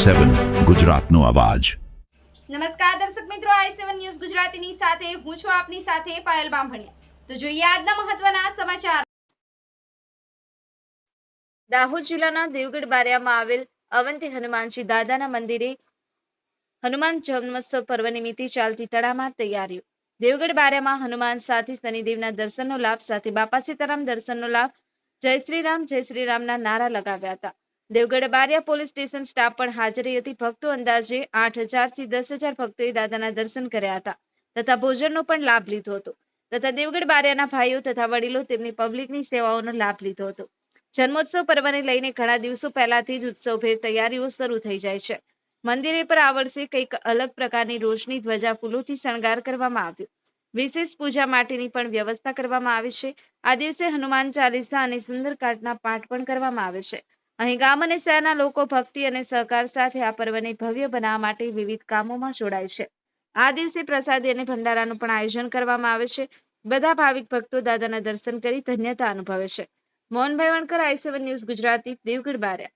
i7 ગુજરાતનો અવાજ। નમસ્કાર દર્શક મિત્રો, i7 ન્યૂઝ ગુજરાતીની સાથે હું છું આપની સાથે પાયલ બામભણિયા। તો જોઈએ આજના મહત્વના સમાચાર। દાહોદ જિલ્લાના દેવગઢ બારિયામાં આવેલ અવંતી હનુમાનજી દાદાના મંદિરે હનુમાન જન્મોત્સવ પર્વ નિમિત્તે ચાલતી તડામાર તૈયારીઓ। દેવગઢ બારિયામાં હનુમાન સાથે શનિદેવના દર્શનનો લાભ સાથે બાપા સીતારામ દર્શનનો લાભ જય શ્રી રામના નારા લગાવ્યા હતા। Devgadh Bariya police station staff પણ હાજર હતી। ભક્તો અંદાજે 8,000 થી 10,000 ભક્તોએ દાદાના દર્શન કર્યા હતા તથા ભોજનનો પણ લાભ લીધો હતો તથા દેવગઢ બારિયાના ભાઈઓ તથા વડીલો તેમની પબ્લિકની સેવાઓનો લાભ લીધો હતો। જન્મોત્સવ પર્વને લઈને ઘણા દિવસો પહેલાથી જ ઉત્સવભેર તૈયારીઓ શરૂ થઈ જાય છે। મંદિરે પર આ વર્ષે કંઈક અલગ પ્રકારની રોશની ધ્વજા ફૂલોથી શણગાર કરવામાં આવ્યો। વિશેષ પૂજા માટેની પણ વ્યવસ્થા કરવામાં આવી છે। આ દિવસે હનુમાન ચાલીસા અને સુંદરકાંડના પાઠ પણ કરવામાં આવે છે। અહીં ગામ અને શહેરના લોકો ભક્તિ અને સહકાર સાથે આ પર્વને ભવ્ય બનાવવા માટે વિવિધ કામોમાં જોડાય છે। આ દિવસે પ્રસાદી અને ભંડારાનું પણ આયોજન કરવામાં આવે છે। બધા ભાવિક ભક્તો દાદાના દર્શન કરી ધન્યતા અનુભવે છે। Mohanbhai Vankar, i7 news Gujarati, Devgadh Bariya.